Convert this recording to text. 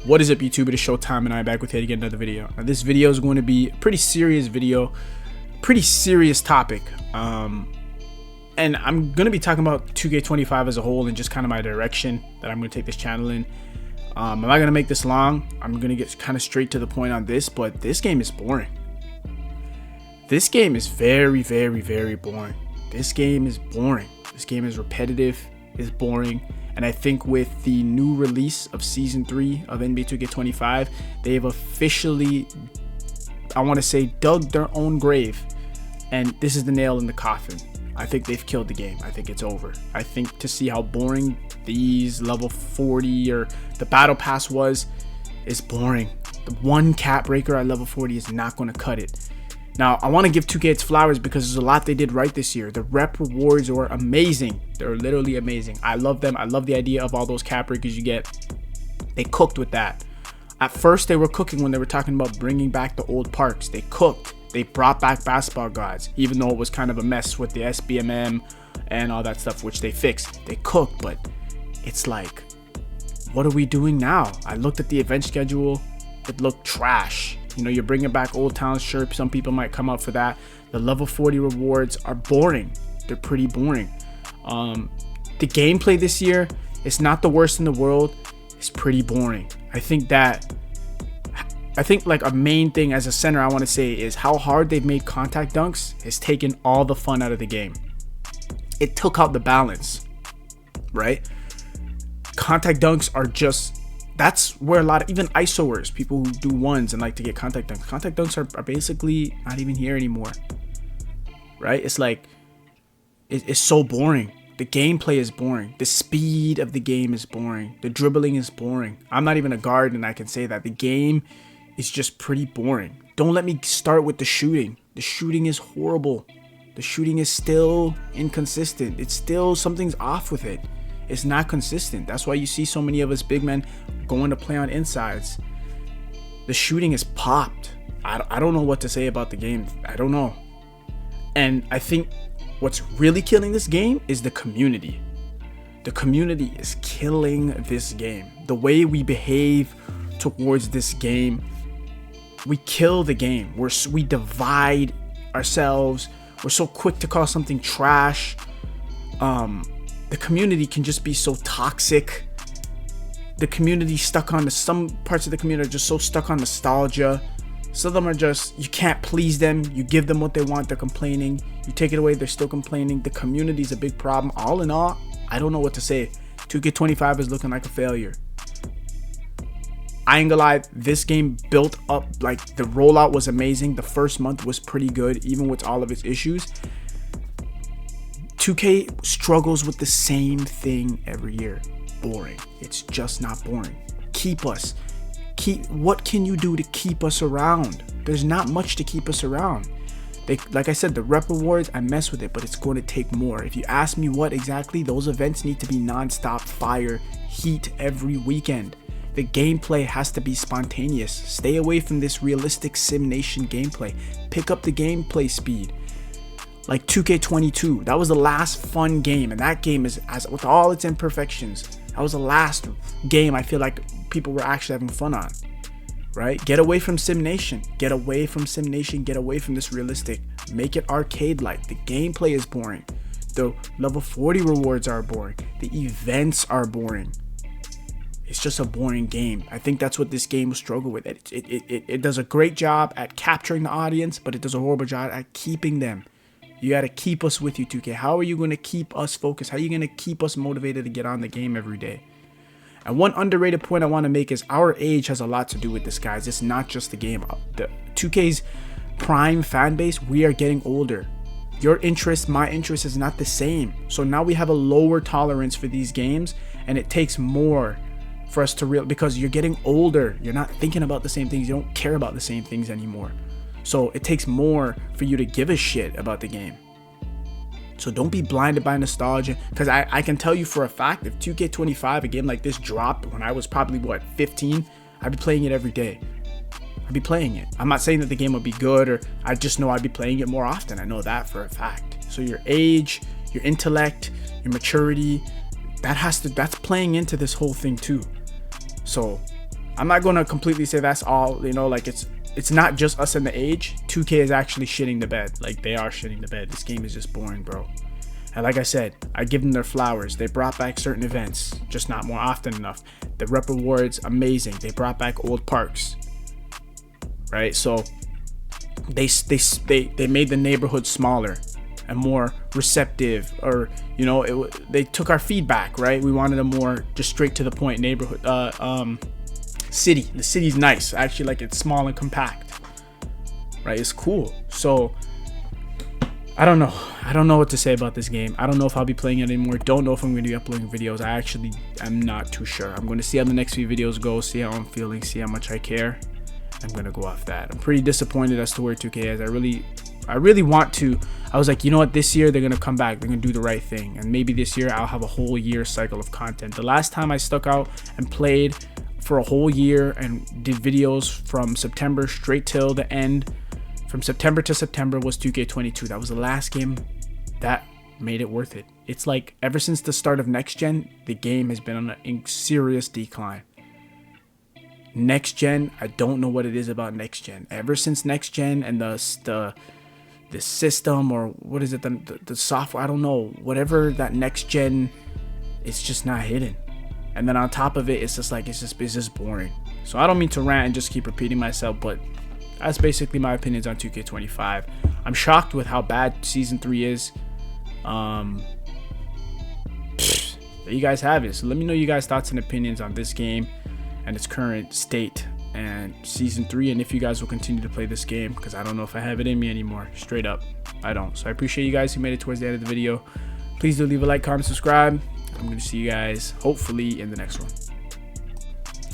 What is up, YouTube? It is Showtime, and I'm back with yet again another video. Now, this video is going to be a pretty serious video, pretty serious topic, and I'm going to be talking about 2K25 as a whole and just kind of my direction that I'm going to take this channel in. I'm not going to make this long. I'm going to get kind of straight to the point on this, but this game is boring. This game is very, very, very boring. This game is boring. This game is repetitive, is boring. And I think with the new release of Season 3 of NBA 2K25, they have officially, I want to say, dug their own grave. And this is the nail in the coffin. I think they've killed the game. I think it's over. I think to see how boring these level 40 or the battle pass was is boring. The one cap breaker at level 40 is not going to cut it. Now, I want to give 2K its flowers because there's a lot they did right this year. The rep rewards were amazing. They're literally amazing. I love them. I love the idea of all those cap breakers you get. They cooked with that. At first, they were cooking when they were talking about bringing back the old parks. They cooked. They brought back basketball gods, even though it was kind of a mess with the SBMM and all that stuff, which they fixed. They cooked, but it's like, what are we doing now? I looked at the event schedule. It looked trash. You know, you're bringing back Old Town, sure, some people might come up for that. The level 40 rewards are boring. They're pretty boring. The gameplay this year is not the worst in the world. It's pretty boring. I think like a main thing as a center I want to say is how hard they've made contact dunks has taken all the fun out of the game. It took out the balance, right? Contact dunks are just, that's where a lot of even ISOers, people who do ones and like to get contact dunks are basically not even here anymore, right? It's like it's so boring. The gameplay is boring. The speed of the game is boring. The dribbling is boring. I'm not even a guard and I can say that. The game is just pretty boring. Don't let me start with the shooting. The shooting is horrible. The shooting is still inconsistent. It's still, something's off with it. It's not consistent. That's why you see so many of us big men going to play on insides. The shooting is popped. I don't know what to say about the game. I don't know. And I think what's really killing this game is the community. The community is killing this game. The way we behave towards this game, we kill the game. We divide ourselves. We're so quick to call something trash. The community can just be so toxic. The community stuck on some parts of the community are just so stuck on nostalgia. Some of them are just, you can't please them. You give them what they want, they're complaining. You take it away, they're still complaining. The community is a big problem. All in all, I don't know what to say. 2K25 is looking like a failure. I ain't gonna lie, this game built up, like the rollout was amazing. The first month was pretty good, even with all of its issues. 2K struggles with the same thing every year. Boring. It's just not boring. What can you do to keep us around? There's not much to keep us around. Like I said, the rep rewards, I mess with it, but it's going to take more. If you ask me what exactly, those events need to be non-stop fire, heat every weekend. The gameplay has to be spontaneous. Stay away from this realistic sim nation gameplay. Pick up the gameplay speed. Like 2K22, that was the last fun game, and that game is, as with all its imperfections, that was the last game I feel like people were actually having fun on, right? Get away from Sim Nation. Get away from Sim Nation. Get away from this realistic. Make it arcade-like. The gameplay is boring. The level 40 rewards are boring. The events are boring. It's just a boring game. I think that's what this game will struggle with. It does a great job at capturing the audience, but it does a horrible job at keeping them. You got to keep us with you, 2K. How are you going to keep us focused? How are you going to keep us motivated to get on the game every day? And one underrated point I want to make is our age has a lot to do with this, guys. It's not just the game. The 2K's prime fan base, we are getting older. Your interest, my interest is not the same. So now we have a lower tolerance for these games, and it takes more for us to because you're getting older. You're not thinking about the same things. You don't care about the same things anymore. So it takes more for you to give a shit about the game. So don't be blinded by nostalgia, because I can tell you for a fact, if 2K25, a game like this dropped when I was probably, what, 15, I'd be playing it every day. I'd be playing it. I'm not saying that the game would be good, or I just know I'd be playing it more often. I know that for a fact. So your age, your intellect, your maturity, that's playing into this whole thing too. So I'm not going to completely say that's all, you know, like it's not just us and the age. 2K is actually shitting the bed. Like, they are shitting the bed. This game is just boring, bro. And like I said, I give them their flowers. They brought back certain events, just not more often enough. The rep rewards, amazing. They brought back old parks, right? So they made the neighborhood smaller and more receptive, or, you know, they took our feedback, right? We wanted a more just straight to the point neighborhood. City. The city's nice. I actually like it small and compact, right? It's cool. So I don't know what to say about this game. I don't know if I'll be playing it anymore. Don't know if I'm going to be uploading videos. I actually am not too sure. I'm going to see how the next few videos go, see how I'm feeling, see how much I care. I'm going to go off that. I'm pretty disappointed as to where 2K is. I really want to. I was like, you know what, this year they're going to come back. They're going to do the right thing. And maybe this year I'll have a whole year cycle of content. The last time I stuck out and played for a whole year and did videos from September straight till the end, from September to September, was 2K22. That was the last game that made it worth it. It's like ever since the start of next gen, the game has been on a serious decline. Next gen, I don't know what it is about next gen. Ever since next gen and the system, or what is it, the software, I don't know, whatever that next gen, it's just not hitting. And then on top of it, it's just like it's just boring. So I don't mean to rant and just keep repeating myself, but that's basically my opinions on 2K25. I'm shocked with how bad season 3 is. There you guys have it. So let me know you guys' thoughts and opinions on this game and its current state and season 3, and if you guys will continue to play this game, because I don't know if I have it in me anymore. Straight up, I don't. So I appreciate you guys who made it towards the end of the video. Please do leave a like, comment, subscribe. I'm going to see you guys hopefully in the next one.